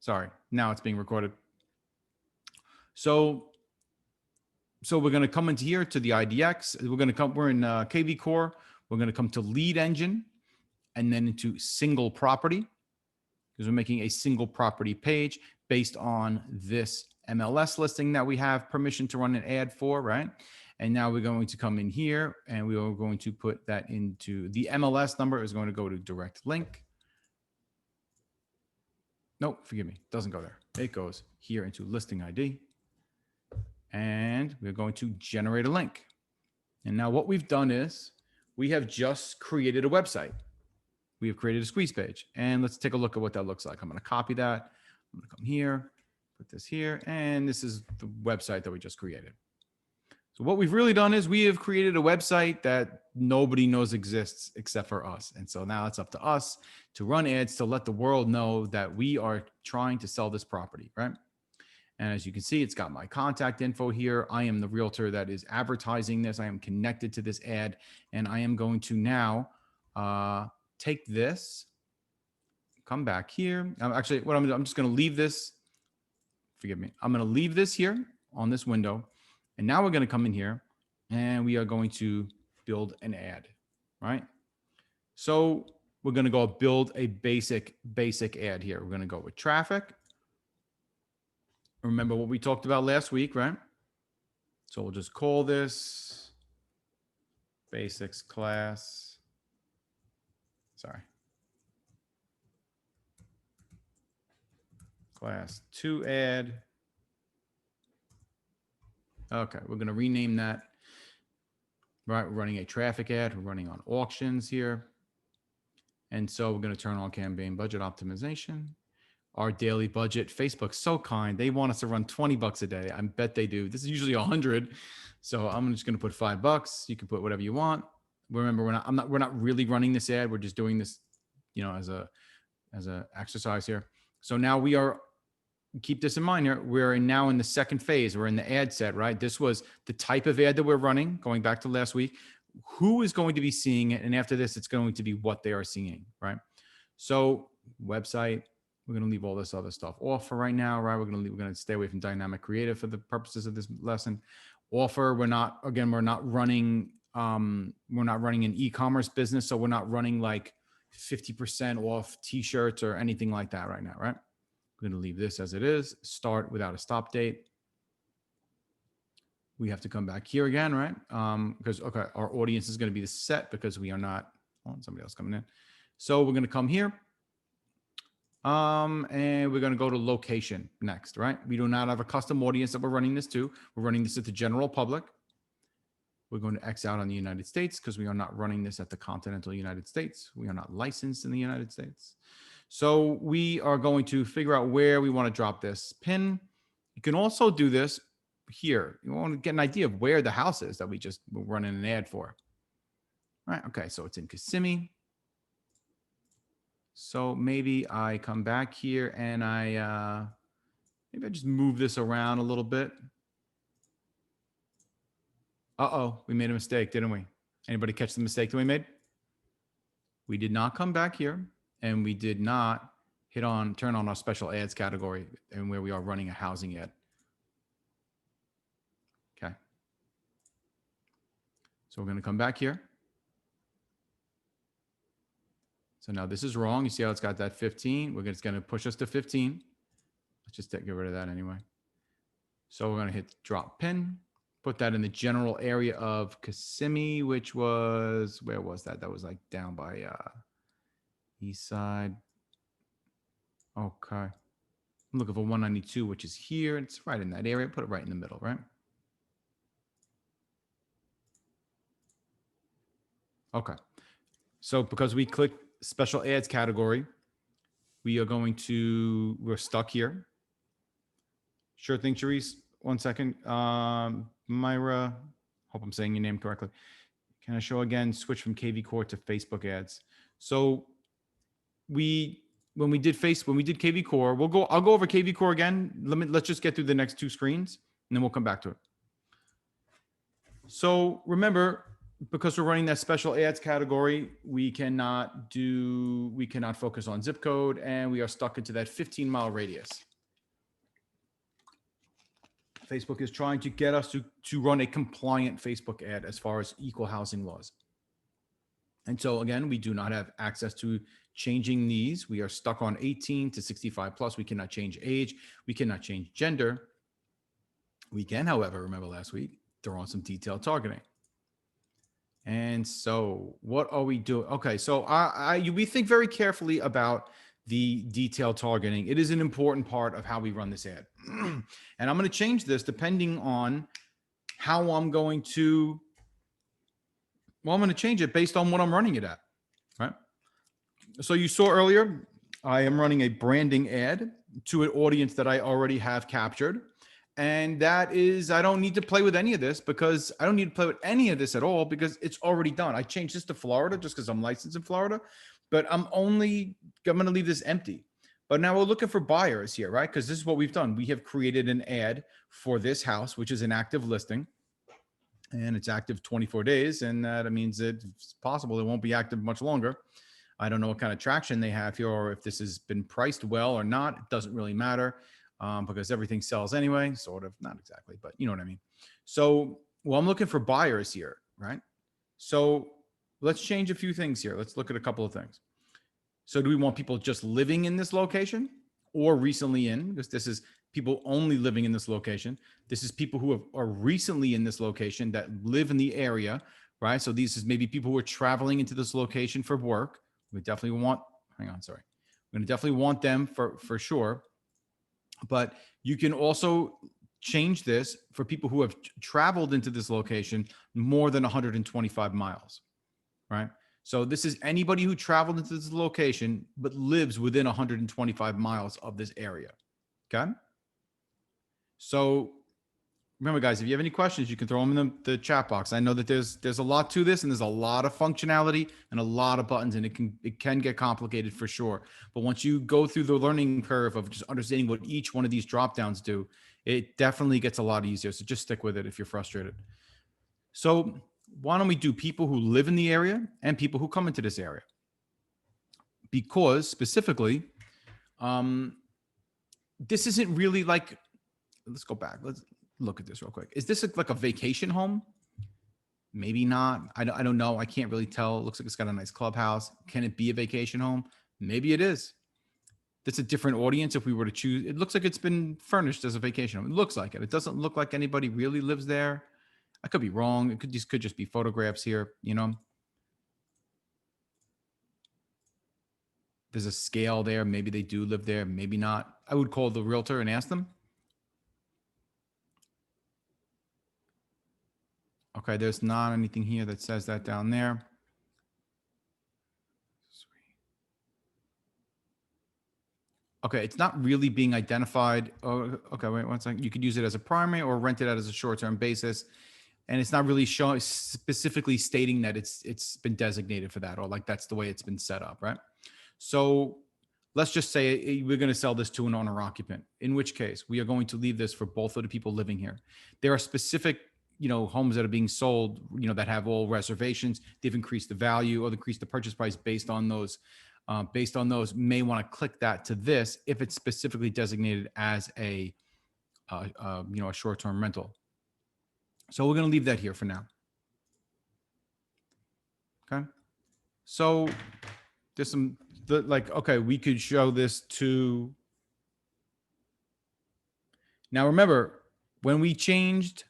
Sorry, now it's being recorded. So we're going to come into here to the IDX. We're in KV Core. We're going to come to lead engine and then into single property, because we're making a single property page based on this MLS listing that we have permission to run an ad for, right? And now we're going to come in here and we are going to put that into the MLS number is going to go to direct link. Nope, forgive me, it doesn't go there. It goes here into listing ID. And we're going to generate a link. And now what we've done is we have just created a website. We have created a squeeze page. And let's take a look at what that looks like. I'm going to copy that. I'm going to come here, put this here, and this is the website that we just created. So what we've really done is we have created a website that nobody knows exists except for us. And so now it's up to us to run ads to let the world know that we are trying to sell this property, right? And as you can see, it's got my contact info here. I am the realtor that is advertising this. I am connected to this ad, and I am going to now take this, come back here. Actually, what I'm just going to leave this. Forgive me. I'm going to leave this here on this window. And now we're going to come in here and we are going to build an ad, right? So we're going to go build a basic ad here. We're going to go with traffic. Remember what we talked about last week, right? So we'll just call this basics class. Sorry. Class 2 ad. Okay, we're going to rename that. Right, we're running a traffic ad. We're running on auctions here. And so we're going to turn on campaign budget optimization. Our daily budget, Facebook's so kind. They want us to run 20 bucks a day. I bet they do. This is usually 100. So I'm just going to put $5. You can put whatever you want. Remember, we're not really running this ad. We're just doing this, as a exercise here. So now we are, keep this in mind here. We're now in the second phase. We're in the ad set, right? This was the type of ad that we're running, going back to last week. Who is going to be seeing it? And after this, it's going to be what they are seeing, right? So website, we're going to leave all this other stuff off for right now, right? We're going to stay away from dynamic creative for the purposes of this lesson. Offer, we're not running an e-commerce business. So we're not running like 50% off t-shirts or anything like that right now, right? We're going to leave this as it is. Start without a stop date. We have to come back here again, right? Because, okay, our audience is going to be the set because we are not, somebody else coming in. So we're going to come here. And we're going to go to location next, right? We do not have a custom audience that we're running this to. We're running this at the general public. We're going to X out on the United States because we are not running this at the continental United States. We are not licensed in the United States. So we are going to figure out where we want to drop this pin. You can also do this here. You want to get an idea of where the house is that we're running an ad for. All right. Okay. So it's in Kissimmee. So maybe I come back here and maybe I just move this around a little bit. Uh-oh, we made a mistake, didn't we? Anybody catch the mistake that we made? We did not come back here and we did not turn on our special ads category and where we are running a housing ad. Okay. So we're going to come back here. So now this is wrong. You see how it's got that 15? It's going to push us to 15. Let's just get rid of that anyway. So we're going to hit drop pin, put that in the general area of Kissimmee, which was, where was that? That was like down by east side. Okay. I'm looking for 192, which is here. It's right in that area. Put it right in the middle, right? Okay. So because we clicked special ads category, we're stuck here. Sure thing, Charisse. 1 second. Myra, hope I'm saying your name correctly. Can I show again, switch from KV Core to Facebook ads? So when we did KV Core, I'll go over KV Core again. Let's just get through the next two screens and then we'll come back to it. So remember, because we're running that special ads category, we cannot focus on zip code, and we are stuck into that 15-mile radius. Facebook is trying to get us to run a compliant Facebook ad as far as equal housing laws. And so again, we do not have access to changing these. We are stuck on 18 to 65 plus. We cannot change age. We cannot change gender. We can, however, remember last week, throw on some detailed targeting. And so what are we doing? Okay, so we think very carefully about the detailed targeting. It is an important part of how we run this ad. And I'm going to change this depending on how I'm going to, well, I'm going to change it based on what I'm running it at, right? So you saw earlier, I am running a branding ad to an audience that I already have captured. And that is, I don't need to play with any of this because I don't need to play with any of this at all because it's already done. I changed this to Florida just because I'm licensed in Florida, but I'm going to leave this empty. But now we're looking for buyers here, right? Because this is what we've done. We have created an ad for this house, which is an active listing, and it's active 24 days. And that means it's possible it won't be active much longer. I don't know what kind of traction they have here or if this has been priced well or not. It doesn't really matter. Because everything sells anyway, sort of, not exactly, but you know what I mean. So, well, I'm looking for buyers here, right? So let's change a few things here. Let's look at a couple of things. So do we want people just living in this location or recently in? Because this is people only living in this location. This is people who are recently in this location that live in the area, right? So these is maybe people who are traveling into this location for work. We definitely want, we're going to definitely want them for sure. But you can also change this for people who have traveled into this location more than 125 miles, right? So this is anybody who traveled into this location but lives within 125 miles of this area, okay? So remember, guys, if you have any questions, you can throw them in the chat box. I know that there's a lot to this, and there's a lot of functionality and a lot of buttons, and it can get complicated for sure. But once you go through the learning curve of just understanding what each one of these drop downs do, it definitely gets a lot easier. So just stick with it if you're frustrated. So why don't we do people who live in the area and people who come into this area? Because specifically, this isn't really like, let's go back. Let's look at this real quick. Is this like a vacation home? Maybe not. I don't know. I can't really tell. It looks like it's got a nice clubhouse. Can it be a vacation home? Maybe it is. That's a different audience if we were to choose. It looks like it's been furnished as a vacation home. It looks like it. It doesn't look like anybody really lives there. I could be wrong. It could just be photographs here, you know. There's a scale there. Maybe they do live there. Maybe not. I would call the realtor and ask them. Okay, there's not anything here that says that down there. Okay, it's not really being identified. Oh, okay, wait 1 second. You could use it as a primary or rent it out as a short-term basis. And it's not really showing specifically stating that it's been designated for that or like that's the way it's been set up, right? So let's just say we're going to sell this to an owner occupant, in which case we are going to leave this for both of the people living here. There are specific homes that are being sold, that have all reservations. They've increased the value or increased the purchase price based on those. May want to click that to this if it's specifically designated as a short-term rental. So we're going to leave that here for now. Okay. So there's okay, we could show this to. Now remember, when we changed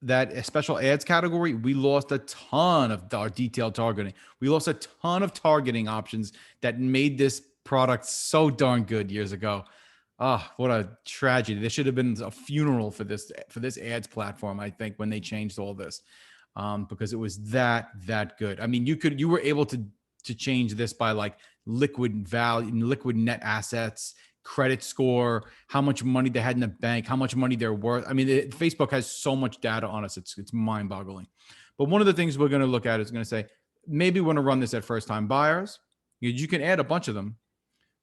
that special ads category, we lost a ton of our detailed targeting. We lost a ton of targeting options that made this product so darn good years ago. Ah, what a tragedy. There should have been a funeral for this ads platform, I think, when they changed all this, because it was that good. I mean, you were able to change this by like liquid value, liquid net assets, credit score, how much money they had in the bank, how much money they're worth. I mean, Facebook has so much data on us. It's mind boggling. But one of the things we're going to look at is going to say, maybe we want to run this at first time buyers. You can add a bunch of them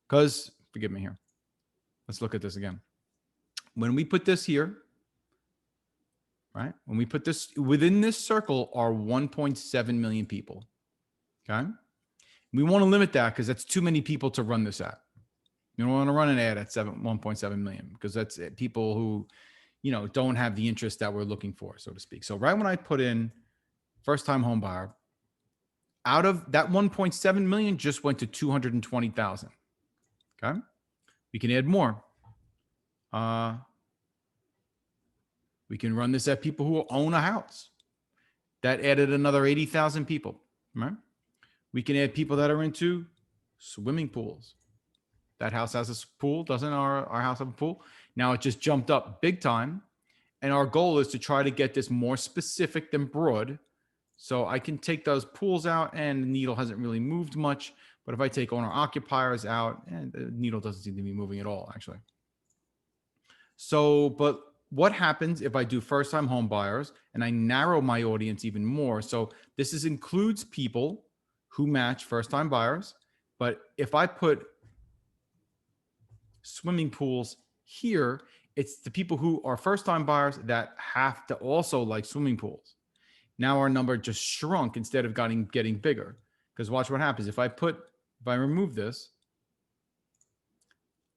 because, forgive me here. Let's look at this again. When we put this here, right? When we put this within this circle are 1.7 million people. Okay. We want to limit that because that's too many people to run this at. You don't want to run an ad at 1.7 million because that's people who, you know, don't have the interest that we're looking for, so to speak. So right when I put in first time home buyer, out of that 1.7 million just went to 220,000. Okay. We can add more. We can run this at people who own a house. That added another 80,000 people, right? We can add people that are into swimming pools. That house has a pool, doesn't our house have a pool? Now it just jumped up big time. And our goal is to try to get this more specific than broad. So I can take those pools out and the needle hasn't really moved much. But if I take owner occupiers out, the needle doesn't seem to be moving at all, actually. So, but what happens if I do first time home buyers and I narrow my audience even more? So this includes people who match first time buyers. But if I put swimming pools here, it's the people who are first time buyers that have to also like swimming pools. Now our number just shrunk instead of getting bigger. Because watch what happens. If I remove this,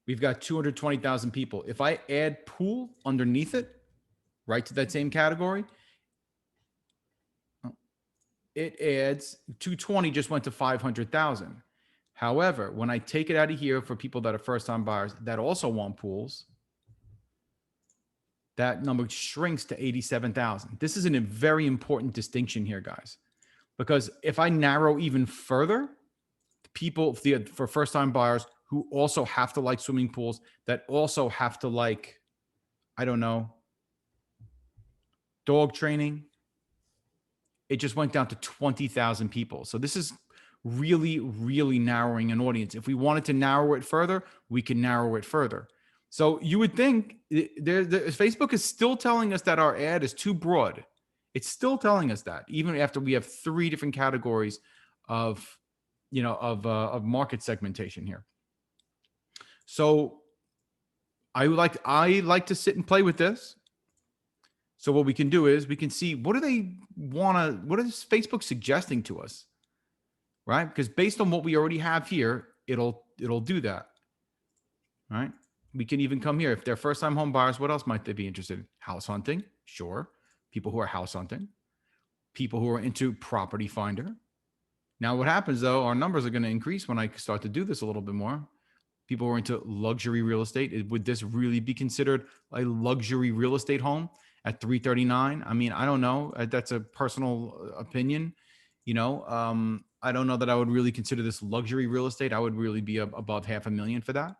we've got 220,000 people. If I add pool underneath it, right to that same category, it adds 220 just went to 500,000. However, when I take it out of here for people that are first-time buyers that also want pools, that number shrinks to 87,000. This is a very important distinction here, guys, because if I narrow even further, people for first-time buyers who also have to like swimming pools, that also have to like, I don't know, dog training, it just went down to 20,000 people. So this is really, really narrowing an audience. If we wanted to narrow it further, we can narrow it further. So you would think Facebook is still telling us that our ad is too broad. It's still telling us that, even after we have 3 different categories of, you know, of market segmentation here. So I like to sit and play with this. So what we can do is we can see what is Facebook suggesting to us, right? Because based on what we already have here, it'll do that, right? We can even come here. If they're first-time home buyers, what else might they be interested in? House hunting, sure. People who are house hunting. People who are into property finder. Now what happens though, our numbers are going to increase when I start to do this a little bit more. People who are into luxury real estate. Would this really be considered a luxury real estate home at 339? I mean, I don't know. That's a personal opinion. You know, I don't know that I would really consider this luxury real estate. I would really be above $500,000 for that.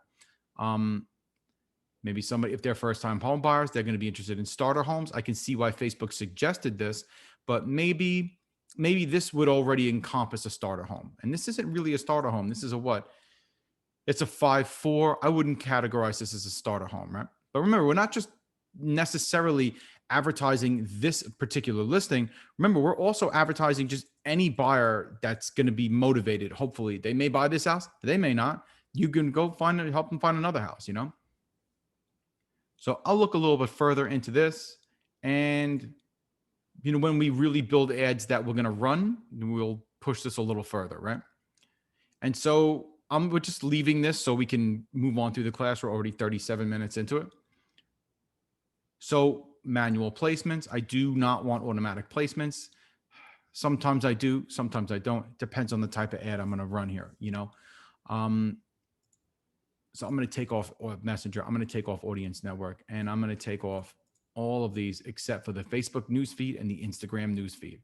Maybe somebody, if they're first-time home buyers, they're going to be interested in starter homes. I can see why Facebook suggested this, but maybe this would already encompass a starter home. And this isn't really a starter home. This is a what? It's a 5.4. I wouldn't categorize this as a starter home, right? But remember, we're not just necessarily advertising this particular listing. Remember, we're also advertising just any buyer that's going to be motivated. Hopefully, they may buy this house, they may not. You can go help them find another house, you know? So I'll look a little bit further into this. And, you know, when we really build ads that we're going to run, we'll push this a little further, right? And so we're just leaving this so we can move on through the class. We're already 37 minutes into it. So manual placements. I do not want automatic placements. Sometimes I do, sometimes I don't. It depends on the type of ad I'm going to run here, you know? So I'm going to take off Messenger. I'm going to take off Audience Network, and I'm going to take off all of these except for the Facebook newsfeed and the Instagram newsfeed,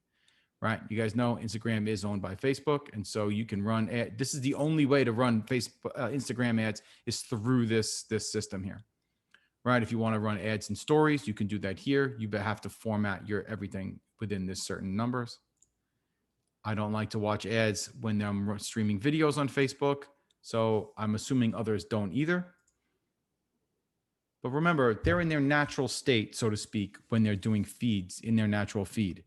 right? You guys know Instagram is owned by Facebook. And so you can run this is the only way to run Facebook, Instagram ads is through this system here, right? If you want to run ads and stories, you can do that here. You have to format your everything within this certain numbers. I don't like to watch ads when I'm streaming videos on Facebook. So I'm assuming others don't either. But remember, they're in their natural state, so to speak, when they're doing feeds in their natural feed,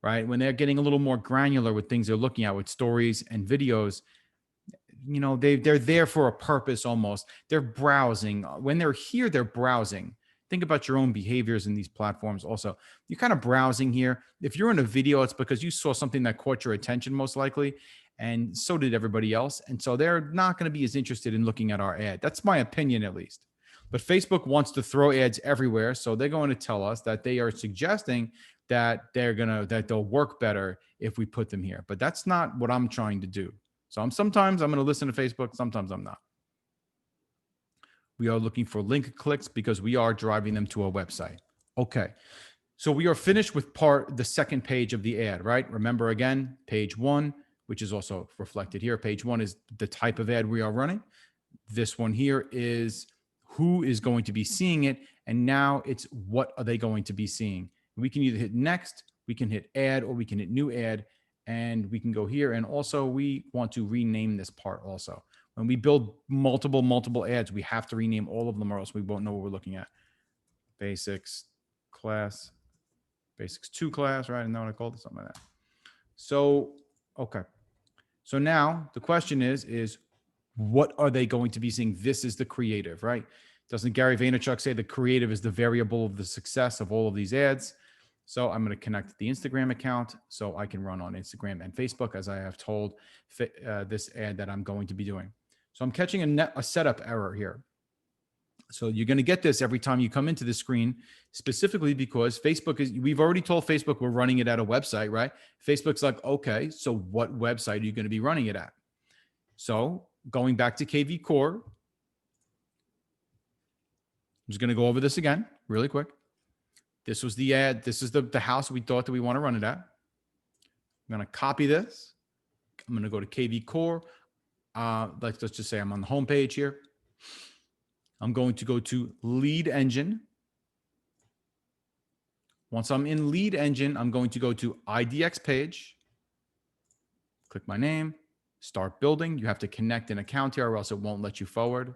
right? When they're getting a little more granular with things they're looking at with stories and videos, you know, they're there for a purpose almost. They're browsing. When they're here, they're browsing. think about your own behaviors in these platforms. Also, you're kind of browsing here. If you're in a video, it's because you saw something that caught your attention most likely, and so did everybody else. And so they're not going to be as interested in looking at our ad. That's my opinion, at least. But Facebook wants to throw ads everywhere, so they're going to tell us that they are suggesting that they'll work better if we put them here. But that's not what I'm trying to do. So sometimes I'm going to listen to Facebook, sometimes I'm not. We are looking for link clicks because we are driving them to a website. Okay. So we are finished with the second page of the ad, right? Remember again, page 1, which is also reflected here. Page 1 is the type of ad we are running. This one here is who is going to be seeing it. And now it's what are they going to be seeing? We can either hit next, we can hit add, or we can hit new ad. And we can go here. And also we want to rename this part also. When we build multiple ads, we have to rename all of them or else we won't know what we're looking at. Basics class, basics 2 class, right? I know what I called it, something like that. So, okay. So now the question is what are they going to be seeing? This is the creative, right? Doesn't Gary Vaynerchuk say the creative is the variable of the success of all of these ads? So I'm going to connect the Instagram account so I can run on Instagram and Facebook as I have told this ad that I'm going to be doing. So I'm catching a setup error here. So you're going to get this every time you come into the screen, specifically because we've already told Facebook we're running it at a website, right? Facebook's like, okay, so what website are you going to be running it at? So going back to KV Core, I'm just going to go over this again really quick. This was the ad. This is the house we thought that we want to run it at. I'm going to copy this. I'm going to go to KV Core. Let's just say I'm on the home page here. I'm going to go to Lead Engine. Once I'm in Lead Engine, I'm going to go to IDX page. Click my name. Start building. You have to connect an account here or else it won't let you forward.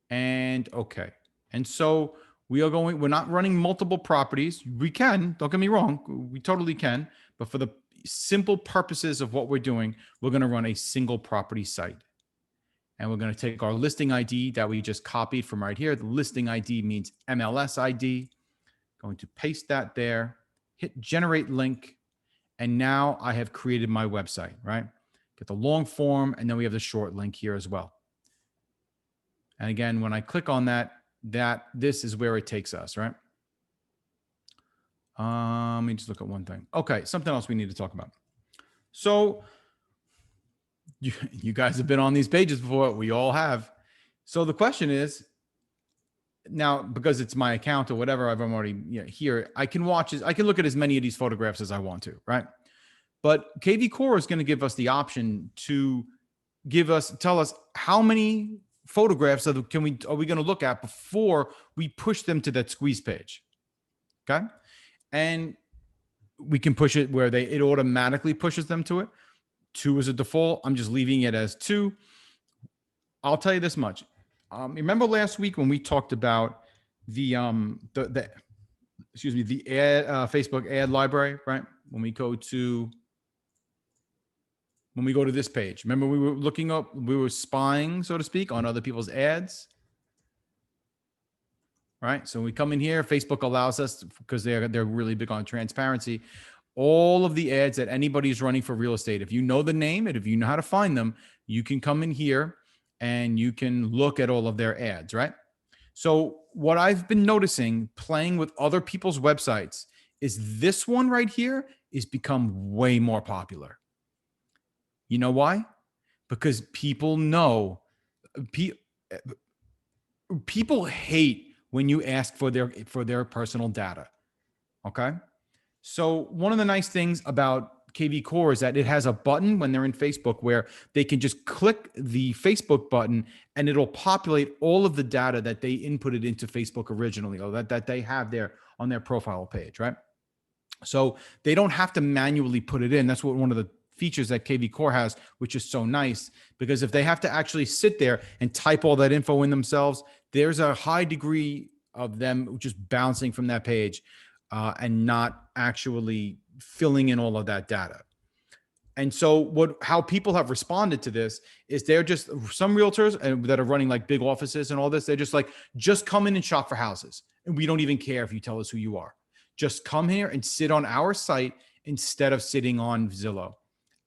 And okay. And so we're not running multiple properties. We can, don't get me wrong. We totally can. But for the simple purposes of what we're doing, we're going to run a single property site. And we're going to take our listing ID that we just copied from right here. The listing ID means MLS ID. Going to paste that there, hit generate link. And now I have created my website, right? Get the long form, and then we have the short link here as well. And again, when I click on that, this is where it takes us, right? Let me just look at one thing. Okay, something else we need to talk about. So you guys have been on these pages before. We all have. So the question is, now, because it's my account or whatever, I've already here, I can look at as many of these photographs as I want to, right? But KV Core is going to give us the option to tell us how many photographs are we going to look at before we push them to that squeeze page. Okay. And we can push it where it automatically pushes them to it. 2 is a default. I'm just leaving it as 2. I'll tell you this much. Remember last week when we talked about the Facebook ad library, right? When we go to this page, remember we were spying, so to speak, on other people's ads, right? So when we come in here, Facebook allows us, because they're really big on transparency, all of the ads that anybody's running for real estate. If you know the name and if you know how to find them, you can come in here and you can look at all of their ads, right? So what I've been noticing playing with other people's websites is this one right here is become way more popular. You know why? Because people know, people hate when you ask for their personal data. Okay. So one of the nice things about KV Core is that it has a button when they're in Facebook where they can just click the Facebook button and it'll populate all of the data that they inputted into Facebook originally, or that they have there on their profile page, right? So they don't have to manually put it in. That's what one of the features that KV Core has, which is so nice, because if they have to actually sit there and type all that info in themselves, there's a high degree of them just bouncing from that page and not actually filling in all of that data. And so how people have responded to this is they're just some realtors that are running like big offices and all this. They're just like, just come in and shop for houses. And we don't even care if you tell us who you are. Just come here and sit on our site instead of sitting on Zillow.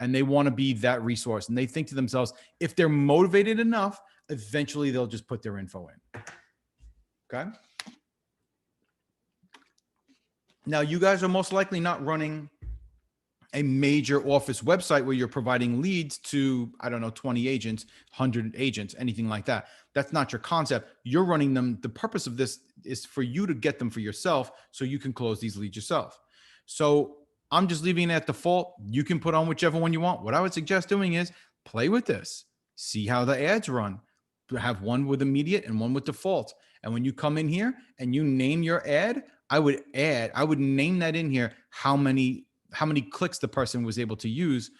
And they want to be that resource. And they think to themselves, if they're motivated enough, eventually they'll just put their info in. Okay. Now, you guys are most likely not running a major office website where you're providing leads to, I don't know, 20 agents, 100 agents, anything like that. That's not your concept. You're running them. The purpose of this is for you to get them for yourself so you can close these leads yourself. So I'm just leaving it at default. You can put on whichever one you want. What I would suggest doing is play with this, see how the ads run. Have one with immediate and one with default. And when you come in here and you name your ad, I would name that in here how many clicks the person was able to use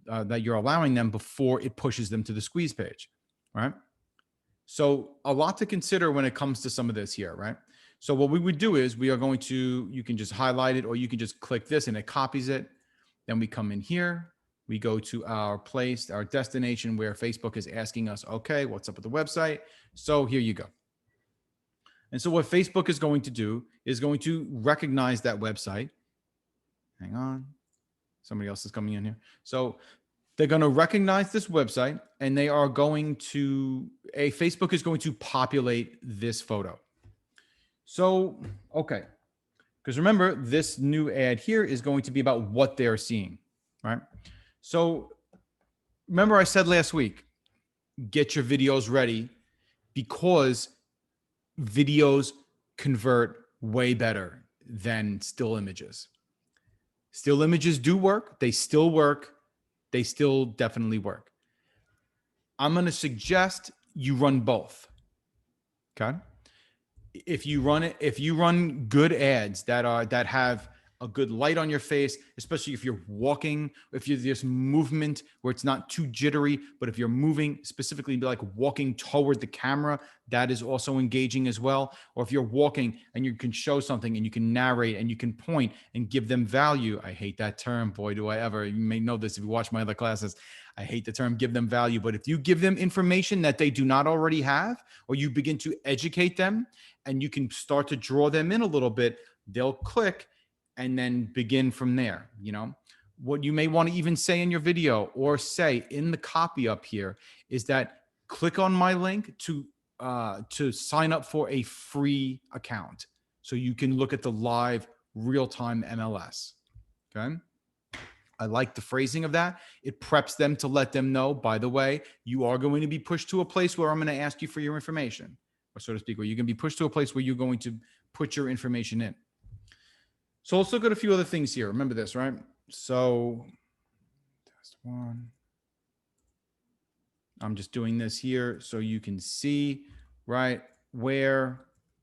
that you're allowing them before it pushes them to the squeeze page, right? So a lot to consider when it comes to some of this here, right? So what we would do is you can just highlight it or you can just click this and it copies it. Then we come in here, we go to our destination where Facebook is asking us, okay, what's up with the website? So here you go. And so what Facebook is going to do is going to recognize that website. Hang on. Somebody else is coming in here. So they're going to recognize this website and Facebook is going to populate this photo. So, okay. Because remember, this new ad here is going to be about what they're seeing, right? So remember I said last week, get your videos ready because videos convert way better than still images. Still images do work. They still work. They still definitely work. I'm going to suggest you run both. Okay. If you run good ads that have a good light on your face, especially if you're walking, if there's movement where it's not too jittery, but if you're moving specifically like walking toward the camera, that is also engaging as well. Or if you're walking and you can show something and you can narrate and you can point and give them value. I hate that term. Boy, do I ever. You may know this if you watch my other classes. I hate the term give them value, but if you give them information that they do not already have, or you begin to educate them and you can start to draw them in a little bit, they'll click and then begin from there. You know, what you may want to even say in your video or say in the copy up here is that click on my link to sign up for a free account so you can look at the live real-time MLS. Okay. I like the phrasing of that. It preps them to let them know, by the way, you are going to be pushed to a place where I'm going to ask you for your information, or so to speak, where you're going to be pushed to a place where you're going to put your information in. So let's look at a few other things here. Remember this, right? So test one. I'm just doing this here so you can see, right, where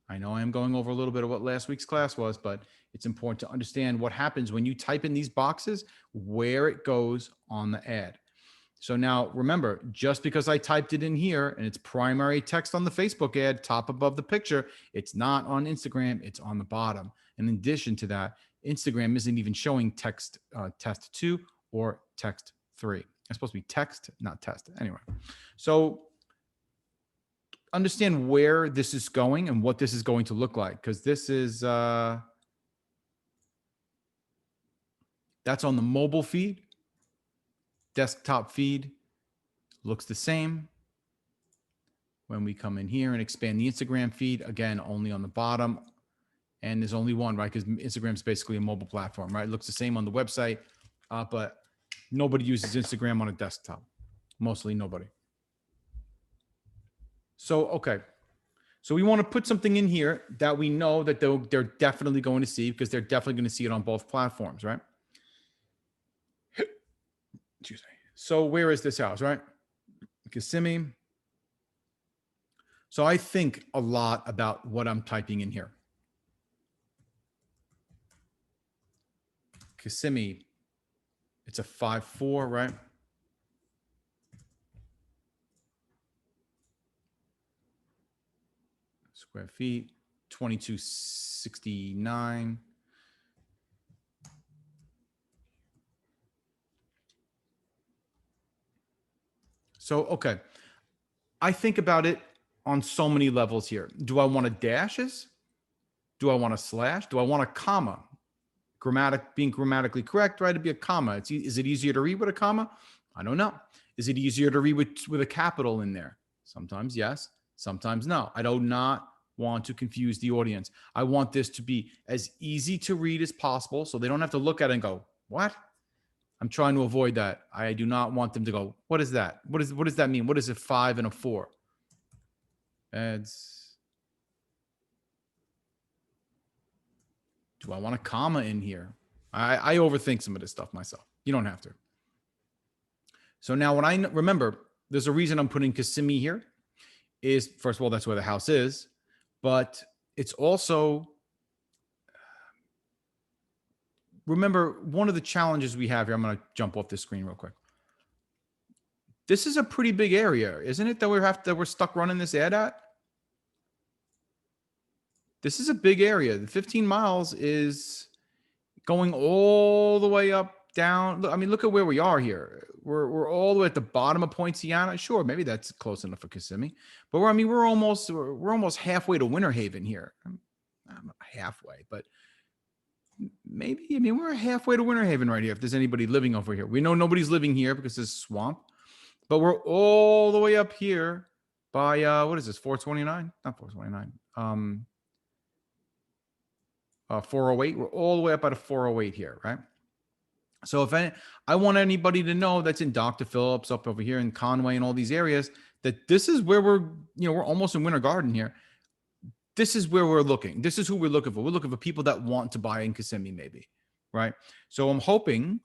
I know I'm going over a little bit of what last week's class was, but it's important to understand what happens when you type in these boxes, where it goes on the ad. So now remember, just because I typed it in here and it's primary text on the Facebook ad, top above the picture, it's not on Instagram, it's on the bottom. In addition to that, Instagram isn't even showing text test 2 or text 3. It's supposed to be text, not test. Anyway, so understand where this is going and what this is going to look like, because this is that's on the mobile feed. Desktop feed looks the same. When we come in here and expand the Instagram feed, again, only on the bottom. And there's only one, right? Because Instagram is basically a mobile platform, right? It looks the same on the website, but nobody uses Instagram on a desktop. Mostly nobody. So, okay. So we want to put something in here that we know that they're definitely going to see, because they're definitely going to see it on both platforms, right? Excuse me. So where is this house, right? Kissimmee. So I think a lot about what I'm typing in here. Kissimmee, it's a 5.4, right? Square feet, 2269. So, okay. I think about it on so many levels here. Do I want a dashes? Do I want a slash? Do I want a comma? Being grammatically correct, right? It'd be a comma. Is it easier to read with a comma? I don't know. Is it easier to read with a capital in there? Sometimes yes, sometimes no. I do not want to confuse the audience. I want this to be as easy to read as possible so they don't have to look at it and go, what? I'm trying to avoid that. I do not want them to go, what is that? What does that mean? What is a 5 and a 4? Adds. Do I want a comma in here? I overthink some of this stuff myself. You don't have to. So now when I remember, there's a reason I'm putting Kissimmee here is, first of all, that's where the house is, but it's also, remember, one of the challenges we have here, I'm going to jump off this screen real quick. This is a pretty big area, isn't it, that we're stuck running this ad at? This is a big area. The 15 miles is going all the way up, down. I mean, look at where we are here. We're all the way at the bottom of Poinciana. Sure, maybe that's close enough for Kissimmee, but we're almost halfway to Winter Haven here. I'm not halfway, but maybe. I mean, we're halfway to Winter Haven right here. If there's anybody living over here, we know nobody's living here because there's swamp, but we're all the way up here by what is this? 429? Not 429. 408. We're all the way up at a 408 here, right? So if I want anybody to know that's in Dr. Phillips, up over here in Conway and all these areas, that this is where we're almost in Winter Garden here. This is where we're looking. This is who we're looking for. We're looking for people that want to buy in Kissimmee, maybe, right? So I'm hoping,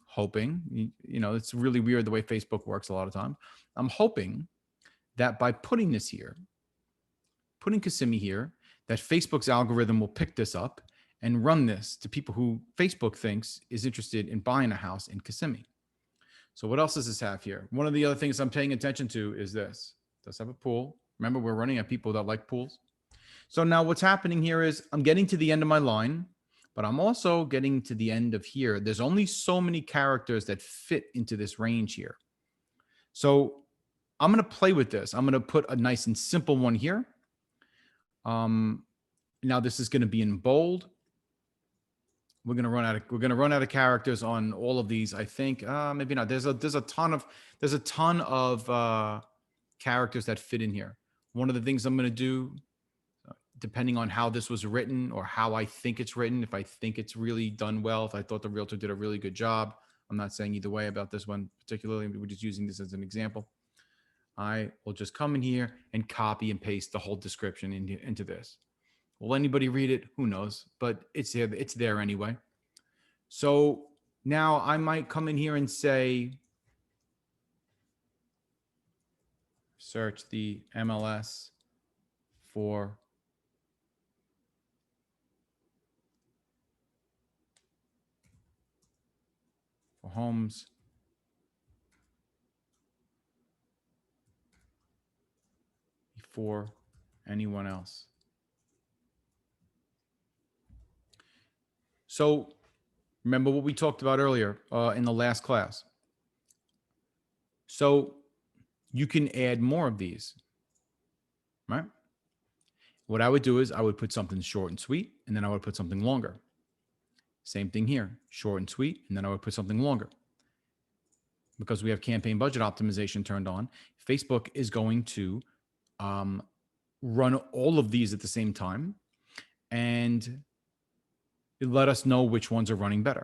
it's really weird the way Facebook works a lot of times. I'm hoping that by putting this here, putting Kissimmee here, that Facebook's algorithm will pick this up and run this to people who Facebook thinks is interested in buying a house in Kissimmee. So what else does this have here? One of the other things I'm paying attention to is this. It does have a pool. Remember, we're running at people that like pools. So now what's happening here is I'm getting to the end of my line, but I'm also getting to the end of here. There's only so many characters that fit into this range here. So I'm going to play with this. I'm going to put a nice and simple one here. Now this is going to be in bold. We're going to run out of characters on all of these. I think maybe not. There's a ton of characters that fit in here. One of the things I'm going to do, depending on how this was written or how I think it's written, if I think it's really done well, if I thought the realtor did a really good job, I'm not saying either way about this one particularly. We're just using this as an example. I will just come in here and copy and paste the whole description into this. Will anybody read it? Who knows? But it's there anyway. So now I might come in here and say, search the MLS for homes before anyone else. So remember what we talked about earlier in the last class. So you can add more of these, right? What I would do is I would put something short and sweet, and then I would put something longer. Same thing here, short and sweet, and then I would put something longer. Because we have campaign budget optimization turned on, Facebook is going to run all of these at the same time and let us know which ones are running better.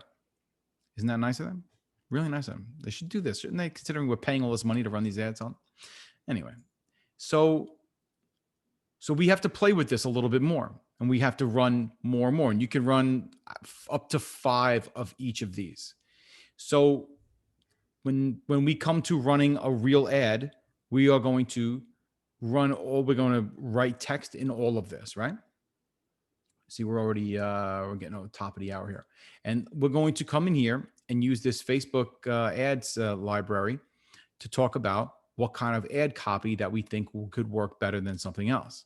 Isn't that nice of them? Really nice of them. They should do this, shouldn't they? Considering we're paying all this money to run these ads on. Anyway, so we have to play with this a little bit more, and we have to run more and more. And you can run up to 5 of each of these. So when we come to running a real ad, we are going to we're going to write text in all of this, right? See, we're already, we're getting on the top of the hour here. And we're going to come in here and use this Facebook ads library to talk about what kind of ad copy that we think could work better than something else.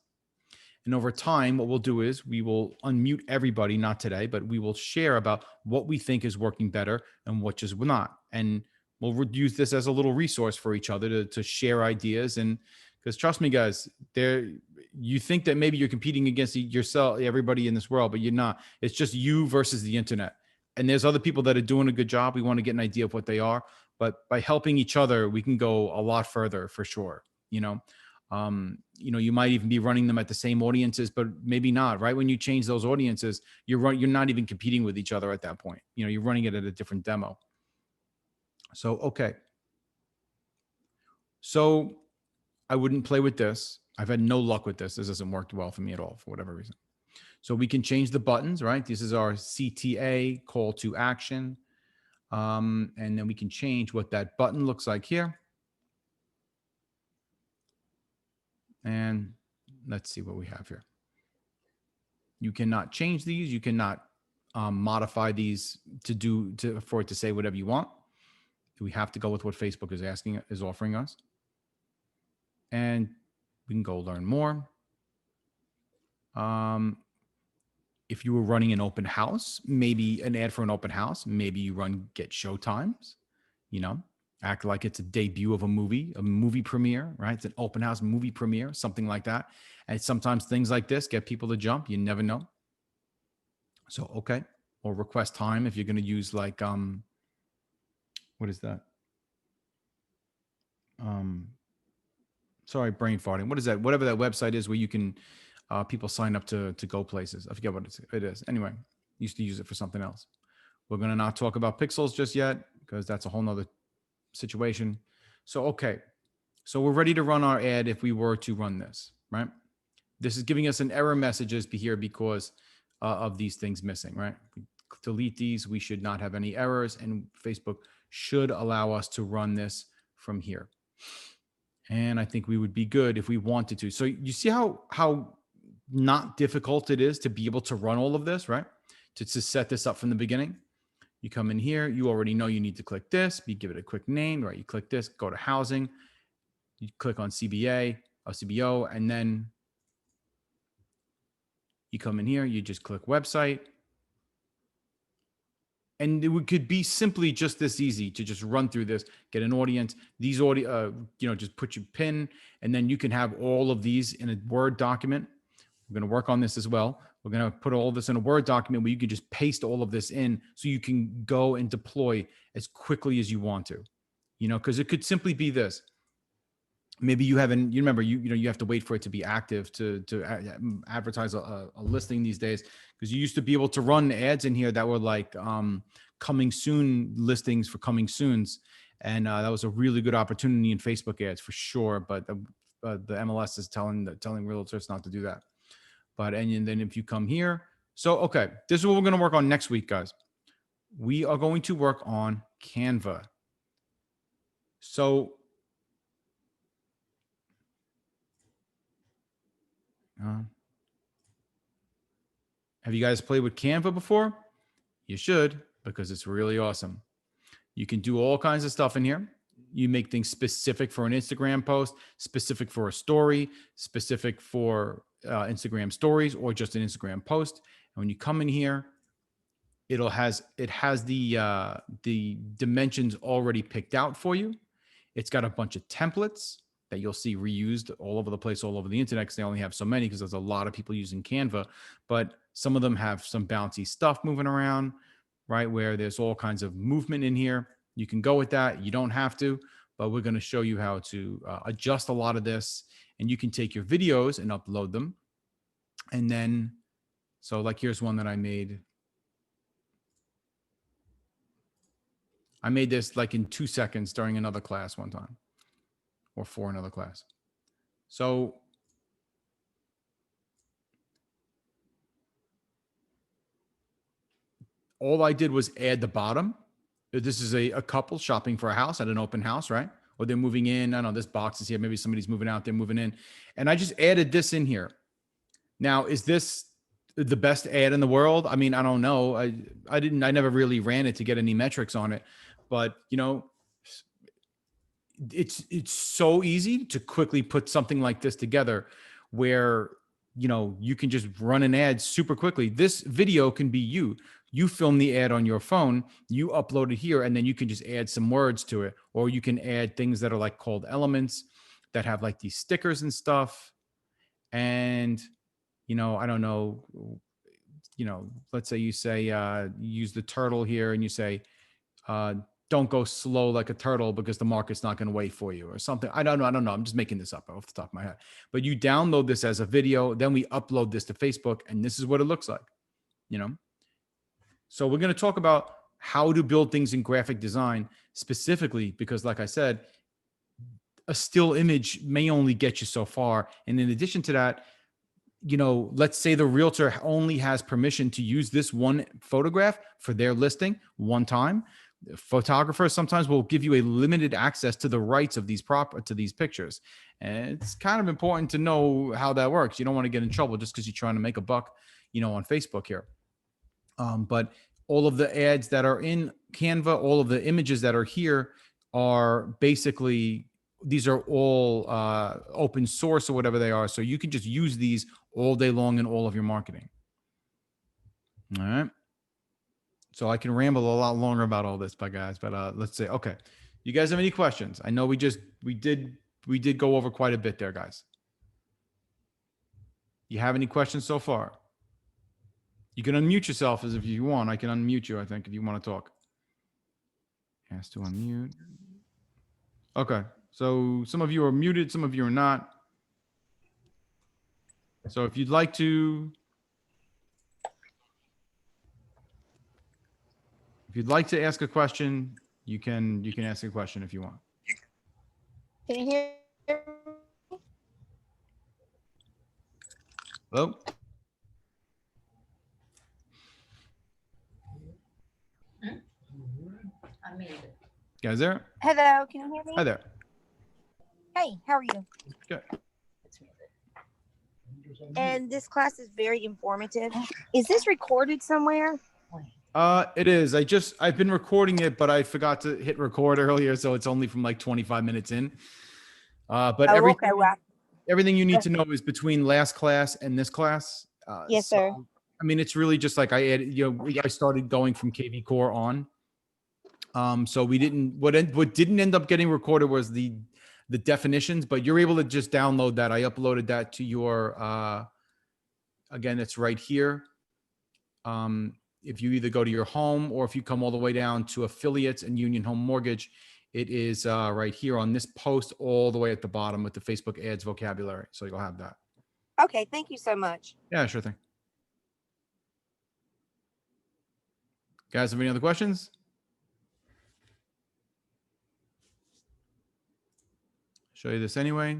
And over time, what we'll do is we will unmute everybody, not today, but we will share about what we think is working better and what just not. And we'll use this as a little resource for each other to share ideas. And because trust me, guys, you think that maybe you're competing against yourself, everybody in this world, but you're not. It's just you versus the internet. And there's other people that are doing a good job. We want to get an idea of what they are, but by helping each other, we can go a lot further for sure. You might even be running them at the same audiences, but maybe not. Right when you change those audiences, you're not even competing with each other at that point. You're running it at a different demo. So okay. So I wouldn't play with this. I've had no luck with this. This hasn't worked well for me at all for whatever reason. So we can change the buttons, right? This is our CTA, call to action. And then we can change what that button looks like here. And let's see what we have here. You cannot change these. You cannot modify these for it to say whatever you want. We have to go with what Facebook is offering us. And we can go learn more. If you were running an open house, maybe an ad for an open house, maybe you run get show times, act like it's a debut of a movie premiere, right? It's an open house movie premiere, something like that. And sometimes things like this get people to jump. You never know. So, okay. Or request time if you're going to use like, what is that? Sorry, brain farting. What is that? Whatever that website is where you can, people sign up to go places. I forget what it is. Anyway, used to use it for something else. We're going to not talk about pixels just yet because that's a whole nother situation. So, okay. So we're ready to run our ad if we were to run this, right? This is giving us an error messages here because of these things missing, right? We delete these. We should not have any errors, and Facebook should allow us to run this from here. And I think we would be good if we wanted to. So you see how not difficult it is to be able to run all of this, right? To set this up from the beginning. You come in here, you already know you need to click this, you give it a quick name, right? You click this, go to housing, you click on CBA or CBO, and then you come in here, you just click website. And it could be simply just this easy to just run through this, get an audience, these audio, just put your pin, and then you can have all of these in a Word document. We're going to work on this as well. We're going to put all of this in a Word document where you can just paste all of this in so you can go and deploy as quickly as you want to, because it could simply be this. Maybe you haven't, you remember, you have to wait for it to be active to advertise a listing these days, because you used to be able to run ads in here that were like coming soon listings for coming soons. And that was a really good opportunity in Facebook ads for sure. But the MLS is telling realtors not to do that. But, and then if you come here, so, okay, this is what we're going to work on next week, guys. We are going to work on Canva. So, have you guys played with Canva before? You should, because it's really awesome. You can do all kinds of stuff in here. You make things specific for an Instagram post, specific for a story, specific for Instagram stories, or just an Instagram post. And when you come in here, it has the dimensions already picked out for you. It's got a bunch of templates that you'll see reused all over the place, all over the internet, because they only have so many, because there's a lot of people using Canva. But some of them have some bouncy stuff moving around, right, where there's all kinds of movement in here. You can go with that. You don't have to, but we're going to show you how to adjust a lot of this. And you can take your videos and upload them. And then, so like here's one that I made. I made this like in 2 seconds during another class one time, or for another class. So all I did was add the bottom. This is a couple shopping for a house at an open house, right? Or they're moving in. I don't know, this box is here. Maybe somebody's moving out, they're moving in. And I just added this in here. Now, is this the best ad in the world? I mean, I don't know. I never really ran it to get any metrics on it, but it's so easy to quickly put something like this together where, you can just run an ad super quickly. This video can be you. you film the ad on your phone, you upload it here, and then you can just add some words to it, or you can add things that are like called elements that have like these stickers and stuff. And, you know, I don't know, you know, let's say you say, use the turtle here and you say, don't go slow like a turtle because the market's not going to wait for you or something. I don't know. I'm just making this up off the top of my head. But you download this as a video, then we upload this to Facebook, and this is what it looks like, you know? So we're going to talk about how to build things in graphic design specifically because, like I said, a still image may only get you so far. And in addition to that, you know, let's say the realtor only has permission to use this one photograph for their listing one time. Photographers sometimes will give you a limited access to the rights of these to these pictures. And it's kind of important to know how that works. You don't want to get in trouble just because you're trying to make a buck, you know, on Facebook here. But all of the ads that are in Canva, all of the images that are here are basically, these are all open source or whatever they are. So you can just use these all day long in all of your marketing. All right. So I can ramble a lot longer about all this, guys, but let's say, okay, you guys have any questions? I know we did go over quite a bit there, guys. You have any questions so far? You can unmute yourself as if you want. I can unmute you, I think, if you want to talk. Ask to unmute. Okay. So some of you are muted, some of you are not. So if you'd like to ask a question, you can ask a question if you want. Can you hear me? Hello? Guys there? Hello, can you hear me? Hi there. Hey, how are you? Good. And this class is very informative. Is this recorded somewhere? It is. I've been recording it, but I forgot to hit record earlier, so it's only from like 25 minutes in. But everything you need to know is between last class and this class. Yes, sir. I mean, it's really just like I added, you know, I started going from KV Core on. So we didn't, what didn't end up getting recorded was the definitions, but you're able to just download that. I uploaded that to your, again, it's right here. If you either go to your home or if you come all the way down to affiliates and Union Home Mortgage, it is right here on this post all the way at the bottom with the Facebook ads vocabulary. So you'll have that. Okay, thank you so much. Yeah, sure thing. Guys, have any other questions? Show you this anyway.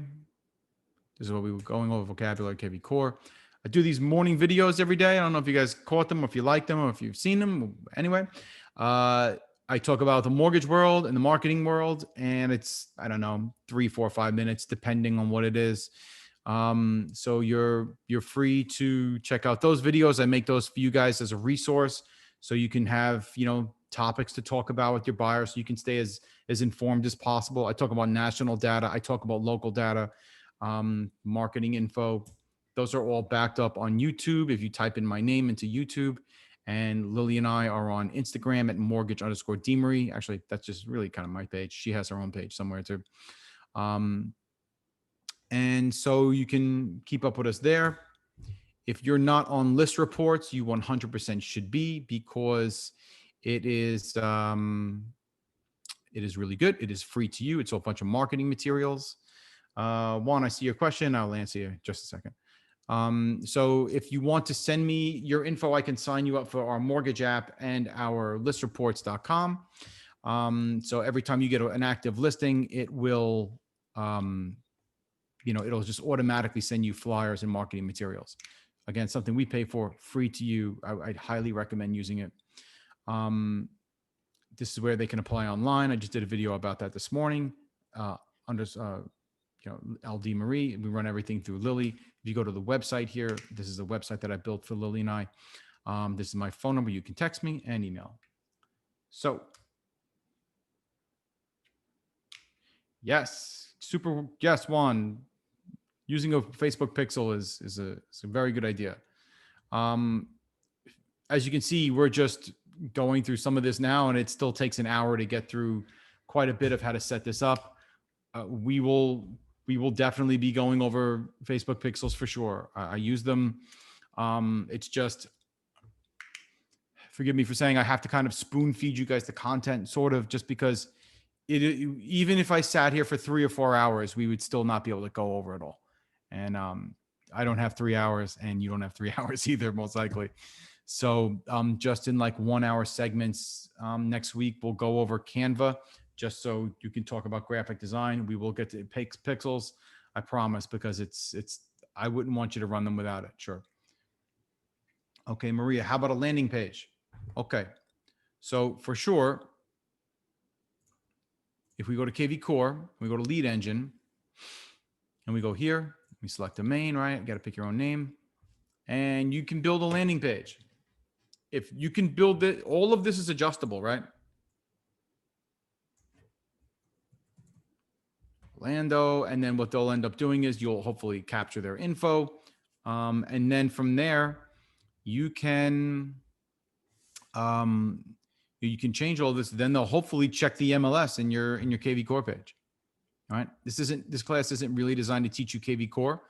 This is what we were going over, vocabulary, KV Core. I do these morning videos every day. I don't know if you guys caught them or if you like them or if you've seen them. Anyway, I talk about the mortgage world and the marketing world, and it's, I don't know, 3, 4, 5 minutes, depending on what it is. So you're free to check out those videos. I make those for you guys as a resource, so you can have, you know, topics to talk about with your buyers, so you can stay as informed as possible. I talk about national data. I talk about local data, marketing info. Those are all backed up on YouTube. If you type in my name into YouTube, and Lily and I are on Instagram at mortgage_DeMarie. Actually, that's just really kind of my page. She has her own page somewhere too. And so you can keep up with us there. If you're not on list reports, you 100% should be, because it is really good. It is free to you. It's a bunch of marketing materials. Juan, I see your question. I'll answer you in just a second. So if you want to send me your info, I can sign you up for our mortgage app and our listreports.com. So every time you get an active listing, it will, you know, it'll just automatically send you flyers and marketing materials. Again, something we pay for, free to you. I'd highly recommend using it. This is where they can apply online. I just did a video about that this morning. Under you know, DeMarie. We run everything through Lily. If you go to the website here, this is a website that I built for Lily and I. This is my phone number. You can text me and email. So, yes, yes, Juan. Using a Facebook pixel is a very good idea. as you can see, we're just going through some of this now, and it still takes an hour to get through quite a bit of how to set this up. We will definitely be going over Facebook pixels for sure. I use them. It's just, forgive me for saying I have to kind of spoon feed you guys the content, sort of, just because even if I sat here for 3 or 4 hours, we would still not be able to go over it all. And I don't have 3 hours, and you don't have 3 hours either, most likely. So just in like 1 hour segments next week, we'll go over Canva, just so you can talk about graphic design. We will get to pixels, I promise, because I wouldn't want you to run them without it. Sure. Okay, Maria, how about a landing page? Okay, so for sure, if we go to KV Core, we go to Lead Engine, and we go here, we select domain, right? You got to pick your own name, and you can build a landing page. If you can build it, all of this is adjustable, right? Lando, and then what they'll end up doing is you'll hopefully capture their info, and then from there you can change all this. Then they'll hopefully check the MLS in your KV Core page. All right, this class isn't really designed to teach you KV Core.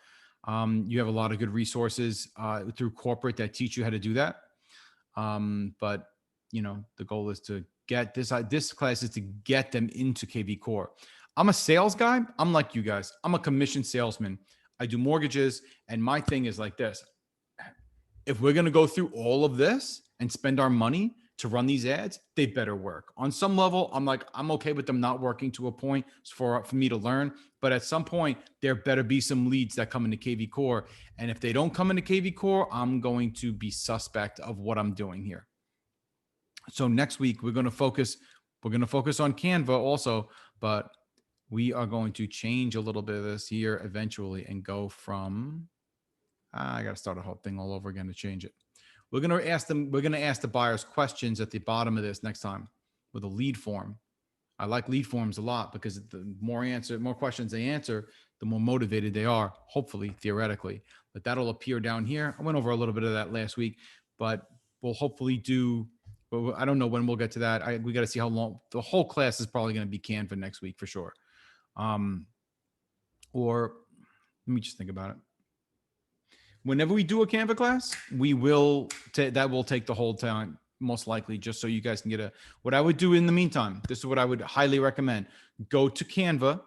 You have a lot of good resources through corporate that teach you how to do that. But the goal is to get this class is to get them into KV Core. I'm a sales guy. I'm like you guys. I'm a commission salesman. I do mortgages, and my thing is like this. If we're going to go through all of this and spend our money to run these ads, they better work. On some level, I'm okay with them not working to a point for me to learn. But at some point, there better be some leads that come into KV Core. And if they don't come into KV Core, I'm going to be suspect of what I'm doing here. So next week, we're going to focus on Canva also, but we are going to change a little bit of this here eventually and go from, I got to start a whole thing all over again to change it. We're going to ask the buyers questions at the bottom of this next time with a lead form. I like lead forms a lot because the more questions they answer, the more motivated they are, hopefully, theoretically. But that'll appear down here. I went over a little bit of that last week, but we'll hopefully do, I don't know when we'll get to that. We got to see how long. The whole class is probably going to be Canva next week for sure. Or let me just think about it. Whenever we do a Canva class, that will take the whole time, most likely, just so you guys can get what I would do in the meantime. This is what I would highly recommend. Go to Canva.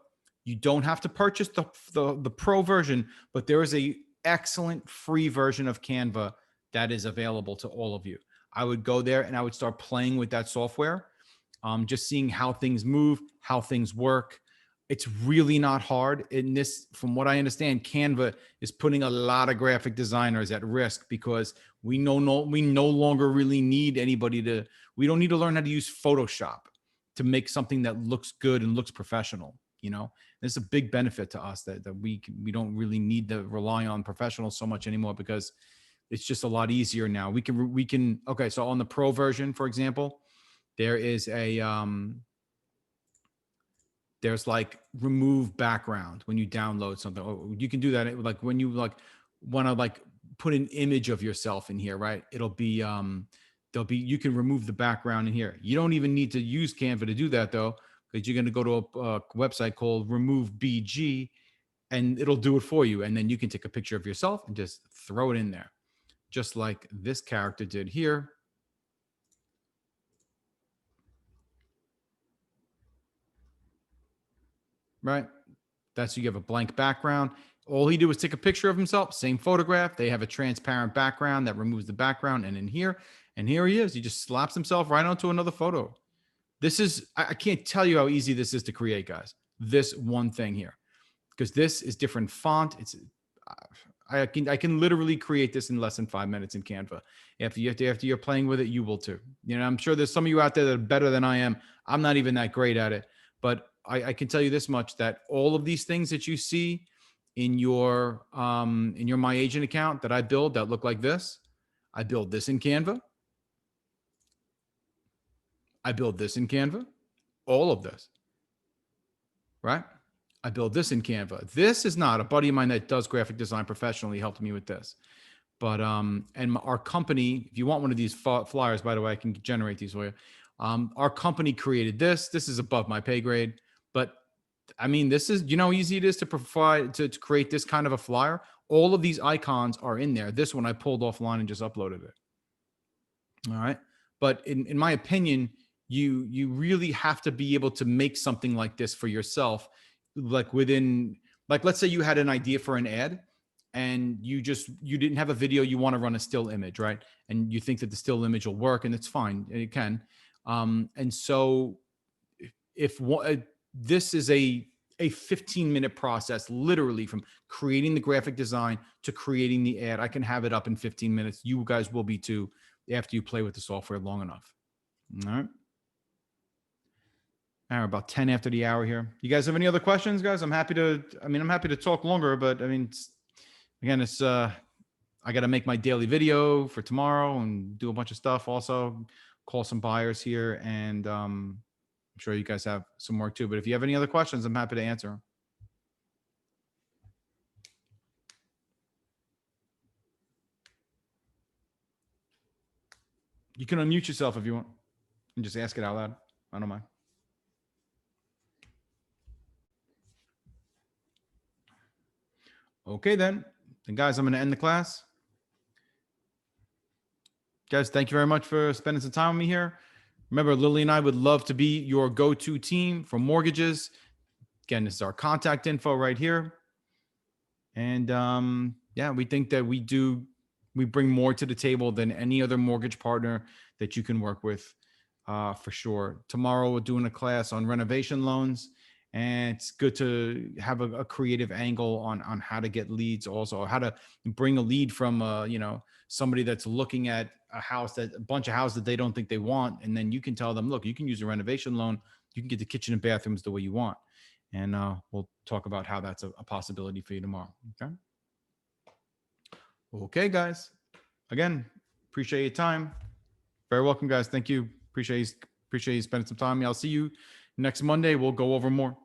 You don't have to purchase the pro version, but there is a excellent free version of Canva that is available to all of you. I would go there and I would start playing with that software, just seeing how things move, how things work. It's really not hard. From what I understand, Canva is putting a lot of graphic designers at risk because we no longer really need we don't need to learn how to use Photoshop to make something that looks good and looks professional. There's a big benefit to us that we don't really need to rely on professionals so much anymore because it's just a lot easier now. We can, okay. So on the pro version, for example, there is there's like remove background when you download something. You can do that like when you want to put an image of yourself in here, right? It'll be you can remove the background in here. You don't even need to use Canva to do that though, because you're going to go to a website called Remove BG, and it'll do it for you. And then you can take a picture of yourself and just throw it in there, just like this character did here. Right? You have a blank background. All he did was take a picture of himself, same photograph. They have a transparent background that removes the background. And here he is. He just slaps himself right onto another photo. I can't tell you how easy this is to create, guys. This one thing here, because this is different font. I can literally create this in less than 5 minutes in Canva. After you're playing with it, you will too. I'm sure there's some of you out there that are better than I am. I'm not even that great at it, but I can tell you this much, that all of these things that you see in your My Agent account that I build that look like this, I build this in Canva. I build this in Canva. All of this, right? I build this in Canva. This is not a buddy of mine that does graphic design professionally helped me with this. But and our company, if you want one of these flyers, by the way, I can generate these for you. Our company created this. This is above my pay grade, but I mean, this is, you know, how easy it is to provide to create this kind of a flyer. All of these icons are in there. This one I pulled offline and just uploaded it. All right. But in my opinion, you really have to be able to make something like this for yourself, like within, like, let's say you had an idea for an ad and you didn't have a video, you want to run a still image, right? And you think that the still image will work, and it's fine, it can. And so if this is a 15-minute process, literally from creating the graphic design to creating the ad. I can have it up in 15 minutes. You guys will be too, after you play with the software long enough. All right. All right, about 10 after the hour here. You guys have any other questions, guys? I'm happy to talk longer, but I mean, again, I got to make my daily video for tomorrow and do a bunch of stuff. Also call some buyers here, and I'm sure you guys have some work too, but if you have any other questions, I'm happy to answer them. You can unmute yourself if you want and just ask it out loud. I don't mind. Okay, then guys, I'm going to end the class. Guys, thank you very much for spending some time with me here. Remember, Lily and I would love to be your go-to team for mortgages. Again, this is our contact info right here. And yeah, we think that we bring more to the table than any other mortgage partner that you can work with, for sure. Tomorrow we're doing a class on renovation loans, and it's good to have a creative angle on how to get leads, also how to bring a lead from somebody that's looking at a bunch of houses that they don't think they want, and then you can tell them, look, you can use a renovation loan, you can get the kitchen and bathrooms the way you want. And we'll talk about how that's a possibility for you tomorrow. Okay. Okay, guys. Again, appreciate your time. Very welcome, guys. Thank you. Appreciate you spending some time. I'll see you next Monday. We'll go over more.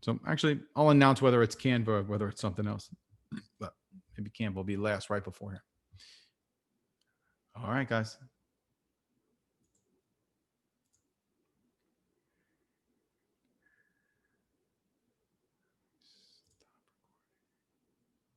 So actually, I'll announce whether it's Canva or whether it's something else. But maybe Canva will be last right before here. All right, guys.